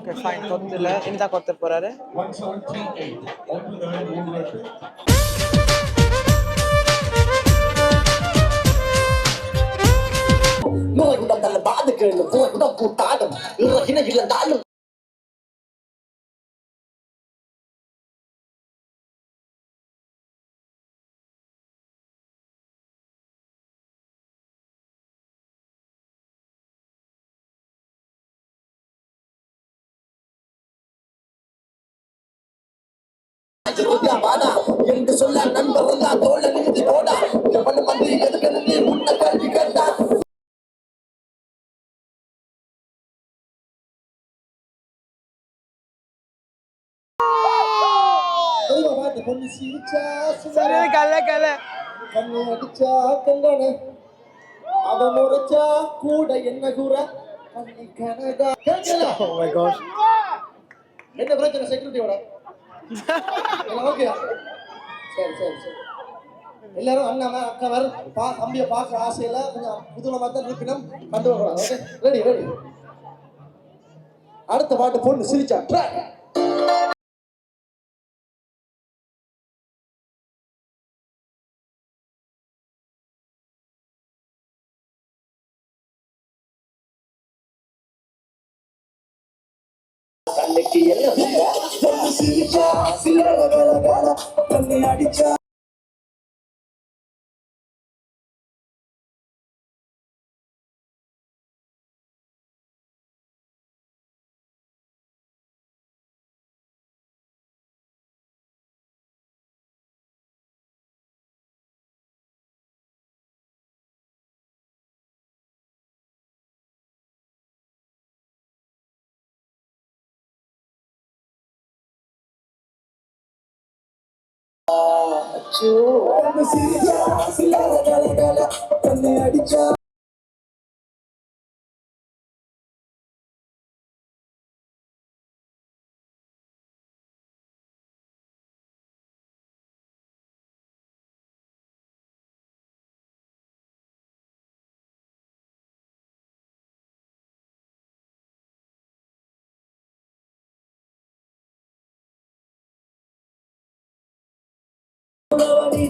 Okay fine கொத்துல இந்த கொத்து போறாரு 1738 மூலகுடங்கள் பாதுகள் மூலகுடம் கூட்டாடும் இறகின இழந்தாலும் என்று சொல்ல நண்பர் தோழ நிமித்தி போடா எவன் வந்து எதுக்கு உன்ன கல்வி கேட்டா பொண்ணு சிரிச்சா கல்ல கல்ல கண்ணு அடிச்சா கங்கன அவ முறைச்சா கூட என்ன கூற கண்ணி கனகா Oh my gosh. என்ன பிரச்சனை செக்யூரிட்டியோட ஓகேயா சரி சரி சரி எல்லாரும் அண்ணன் அக்கவர் தம்பியை பார்க்குற ஆசையில கொஞ்சம் புதுலமாக தான் இருப்பினும் கண்டு வருவாங்க ஓகே ரெடி ரெடி அடுத்த பாட்டு பொண்ணு சிரிச்சா ட்ராக் கண்ணுக்கு என்ன பொண்ணு சிரிச்சா சிலர கண்ணை அடிச்சா பொண்ணு சிரிச்சா சிலர கண்ணை அடிச்சா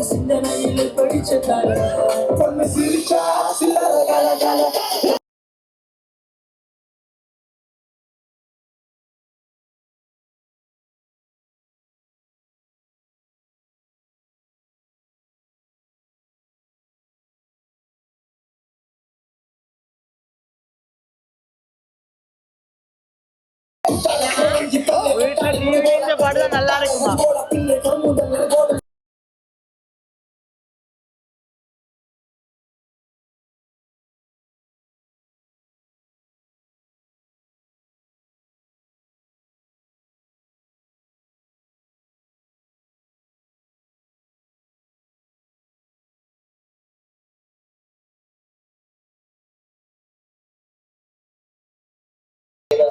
சிந்தனையில் படிச்ச பொண்ணு சிரிச்சா சிலர வீட்டுல டிவி இந்த பாட்டு தான் நல்லா இருக்குமா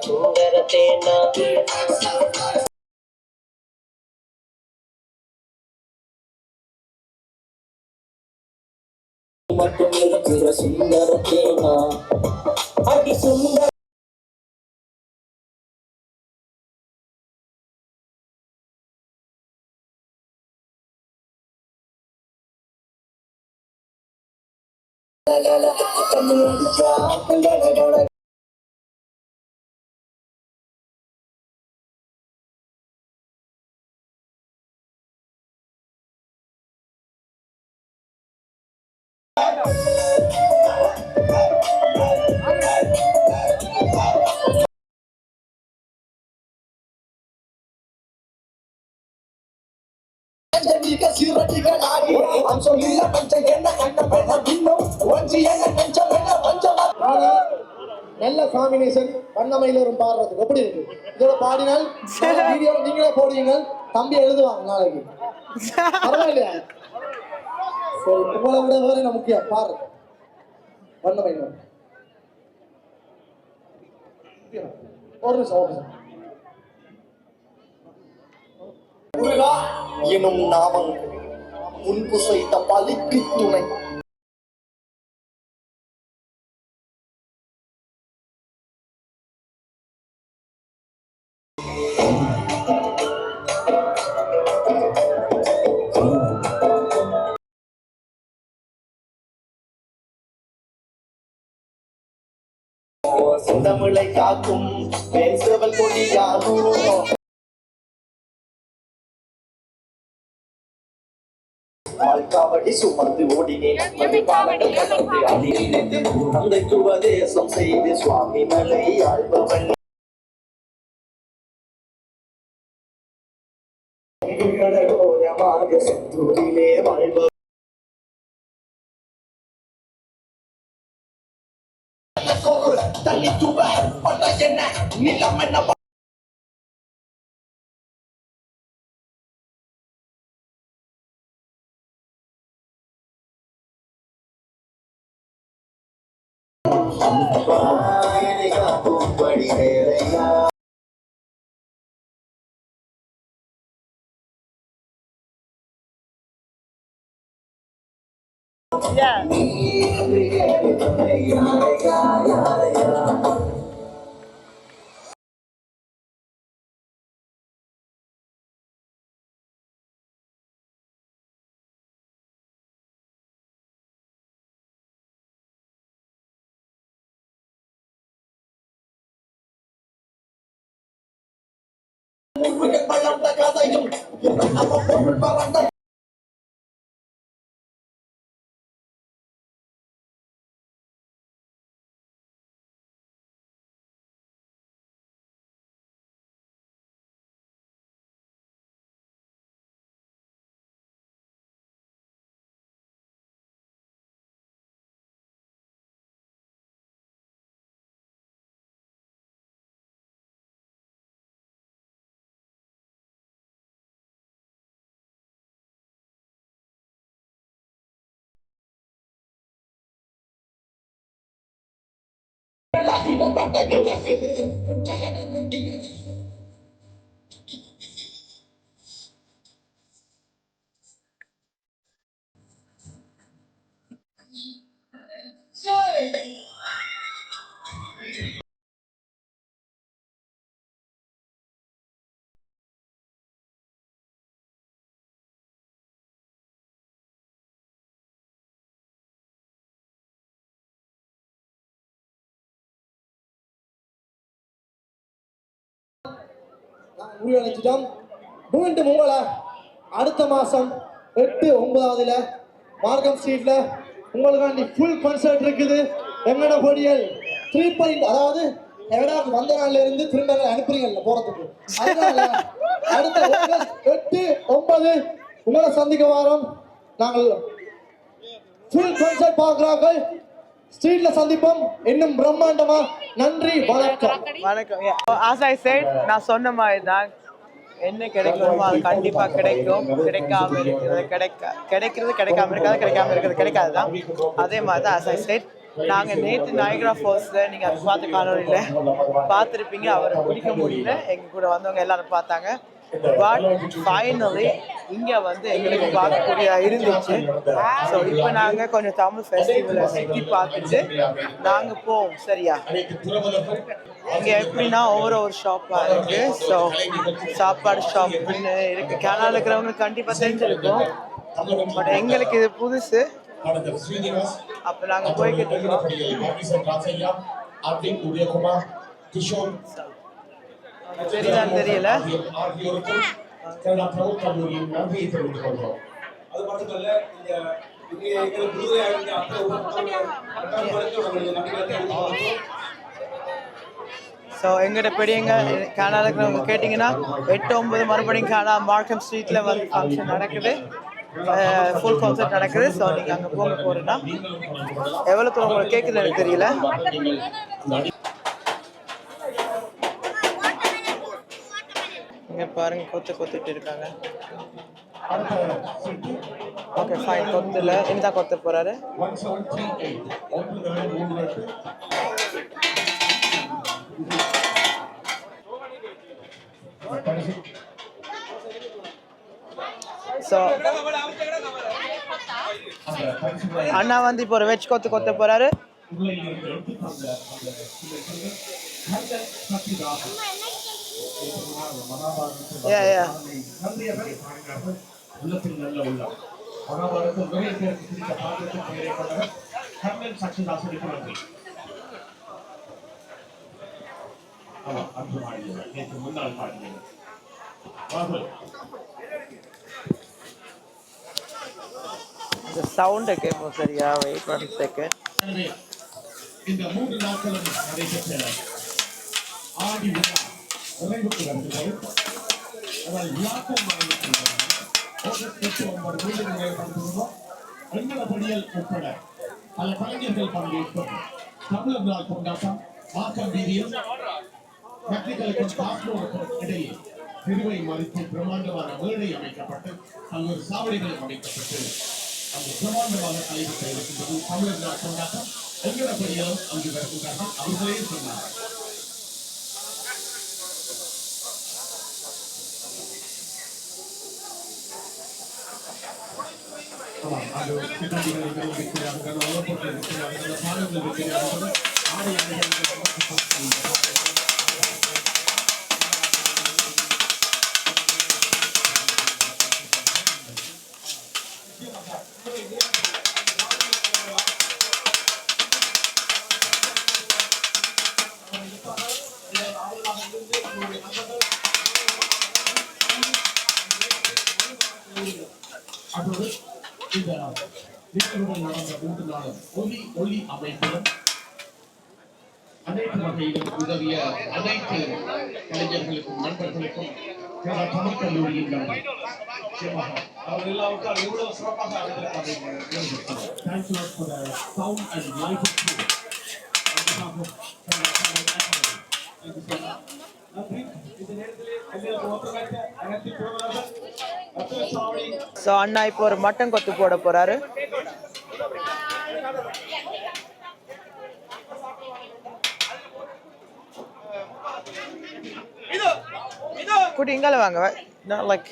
சுந்தரத்தேனா மட்டும் இருக்கிற சுந்தரத்தேனா அடி சுந்தர நல்ல காம்பினேஷன் வண்ணமையில ஒரு பாடுறது எப்படி இருக்கு இதோட பாடினால் வீடியோ நீங்களே போடுவீங்க தம்பி எழுதுவாங்க நாளைக்கு பரவாயில்லையா சரி உங்களை விட வேற முக்கியம் பாரு வண்ணமையில ஒரு நிமிஷம் எனும் நாமங்கள் முன்பு செய்த பலிக்கு துணை செந்தமிழை காக்கும் பேசுவல் கொடியாகும் காவடி சுமந்து ஓடினேன் தந்தைக்கு உபதேசம் செய்து சுவாமி மலை ஆழ்பவன் கடலோரமாக செந்தூரிலே வாழ்பவன் தண்ணி தூவ என்ன நிலம் என்ன Yeah. முடிவடைச்சிட்டோம். மீண்டும் உங்களை அடுத்த மாசம் 8, 9 மார்க்கம் ஸ்ட்ரீட்ல உங்களுக்காண்டி ஃபுல் கான்சர்ட் இருக்குது. எங்கட பொடியல் 3 அதாவது எங்கடாக்கு வந்த நாள்ல இருந்து திரும்ப அனுப்புறீங்கல்ல போறதுக்கு, அதனால அடுத்த ஆகஸ்ட் 8, 9 உங்களை சந்திக்க வாரோம். நாங்கள் ஃபுல் கான்சர்ட் பார்க்கிறார்கள். ஸ்ட்ரீட்ல சந்திப்போம் இன்னும் பிரம்மாண்டமா. நன்றி, வணக்கம். வணக்கம். As I said, நான் சொன்ன மாதிரி தான் என்ன கிடைக்கணுமோ அது கண்டிப்பா கிடைக்கும். கிடைக்காம இருக்கிறது கிடைக்காம இருக்கிறது கிடைக்காது தான். அதே மாதிரி தான் as I said, நாங்கள் நேற்று நயகரா ஃபால்ஸில் நீங்கள் அது பார்த்து காணொலியில் பார்த்துருப்பீங்க. அவரை பிடிக்க முடியல, எங்கள் கூட வந்தவங்க எல்லாரும் பார்த்தாங்க. பட் ஃபைனலி இங்கே வந்து எங்களுக்கு பார்க்கக்கூடியதாக இருந்துச்சு. ஸோ இப்போ நாங்கள் கொஞ்சம் தமிழ் ஃபெஸ்டிவலை சுற்றி பார்த்துட்டு நாங்கள் போவோம். சரியா? இங்கே எப்படின்னா ஒவ்வொரு ஷாப்பாக இருக்குது. ஸோ சாப்பாடு ஷாப்னு இருக்குது. கேரளாவில் இருக்கிறவங்களுக்கு கண்டிப்பாக தெரிஞ்சிருக்கும். பட் எங்களுக்கு இது புதுசு. அப்போ நாங்கள் போய்கிட்டு இருக்கோம். தெரியுதான்னு தெரியல. ஸோ எங்கிட்ட பெரியவங்க கேனடா இருக்கிறவங்க கேட்டிங்கன்னா 8, 9 மறுபடியும் கேனடா மார்க்கம் ஸ்ட்ரீட்டில் வந்து ஃபங்க்ஷன் நடக்குது. ஃபுல் கான்சர்ட் நடக்குது. ஸோ நீங்கள் அங்கே போகிறேன்னா எவ்வளோ தூரம் உங்களுக்கு கேட்குது எனக்கு தெரியல. இங்கே பாருங்க, கொத்துட்டு இருக்காங்க. ஓகே ஃபைன், கொத்துல இனிதான் கொத்த போறாரு. ஸோ அண்ணா வந்து இப்போ ஒரு வெஜ் கொத்த போறாரு. உள்ளத்தில் நல்ல உள்ளம் மகாபாரதத்தில் நிறைய பேருக்கு பிடித்த பாத்திரத்தின் பெயரை கொண்டவர் கர்ணன் சக்ஷதாசனுக்கு நன்றி. அவர் அன்று பாடியவர், நேற்று முன்னாள் பாடியவர். ராகுல் இந்த சவுண்டை கேட்போம் சரியா? Wait 1 second. எனவே இந்த 3 நாட்களும் நடைபெற்ற ஆடி விழா நிறைவுக்கு வருகிறது. அதாவது விழாக்கள் ஆகஸ்ட் 8 மீண்டும் நிறைவுபடுத்துகிறோம். வெண்கலப்படியல் உட்பட பல கலைஞர்கள் பங்கேற்கும் தமிழர் நாள் கொண்டாட்டம் மாக்கம் வீதியில் கட்சிகளுக்கும் காப்போருக்கும் இடையே திருவை மறுத்து பிரம்மாண்டமான மேடை அமைக்கப்பட்டு பல்வேறு சாவடிகள் அமைக்கப்பட்டு அந்த பிரம்மாண்டமாக அழைக்கப்பட இருக்கின்றது. தமிழர் நாள் கொண்டாட்டம் வெண்கலப்படியாலும் அங்கு வருகின்றார்கள். அவர்களே சொன்னார்கள். அது சித்தாந்திகளை இருக்கிறார்கள், அவர்கள் இருக்கிறார்கள், பாடல்கள் இருக்கிறார்கள், ஆடை அதோடு இந்த நிகழ்வுகள் நடந்த 3 நாளும் ஒலி அமைப்பிலும் அனைத்து வகையிலும் உதவிய அனைத்து கலைஞர்களுக்கும் நண்பர்களுக்கும் தமிழ் கல்லூரியின் அவர் எல்லாருக்கும் எவ்வளவு சிறப்பாக சவுண்ட் அண்ட் லைஃப் ஸோ அண்ணா இப்போ ஒரு மட்டன் கொத்து போட போறாரு. குட்டி இங்கால வாங்க. Like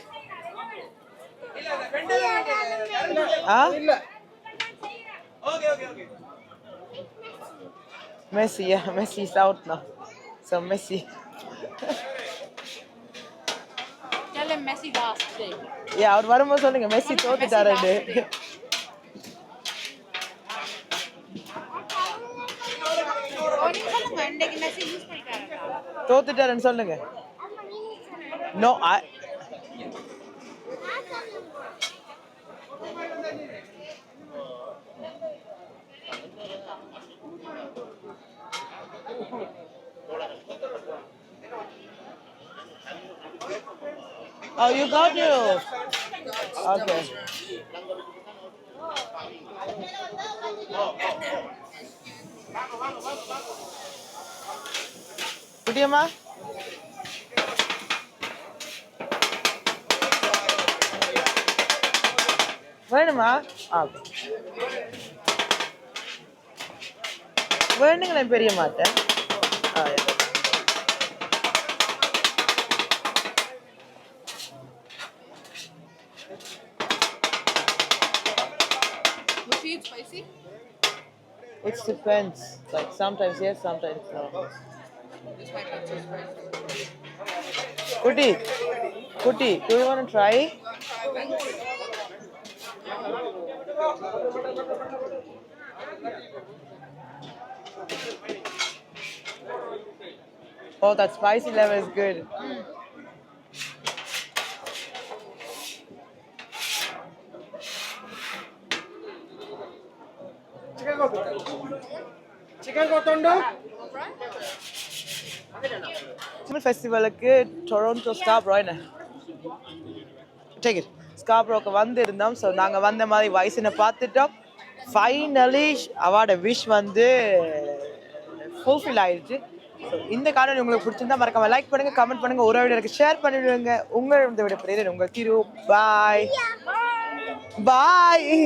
Messi, yeah, Messi is out now. So Messi. Tell him Messi lost today. Yeah, அவர் வரும்போது சொல்லுங்க மெஸ்ஸி தோத்துட்டாருன்னு. தோத்துட்டாருன்னு சொல்லுங்க. No, oh, you got you. Okay. Kuttiyamma வேணுமா? வேணுங்களேன் பெரிய மாட்டேன். Spicy? It depends. Like sometimes yes, sometimes no. This might be too spicy. Kuti, do you want to try? Oh, that spicy level is good. Chicken kotondo. ஃபெஸ்டிவலுக்கு Toronto ஸ்கார்ப்ரோன்னு take it ஸ்கார்ப்ரோக்கு வந்திருந்தோம். So நாங்கள் வந்த மாதிரி வயசுன்னு பார்த்துட்டோம். Finally award wish வந்து ஃபுல்ஃபில் ஆயிடுச்சு. ஸோ இந்த காணொலி உங்களுக்கு பிடிச்சிருந்தா மறக்காம லைக் பண்ணுங்கள், கமெண்ட் பண்ணுங்கள், ஒரு வீடியோக்கு ஷேர் பண்ணிவிடுங்க. உங்கள் இந்த விட பெரிய உங்கள் திரு. பாய் பாய்.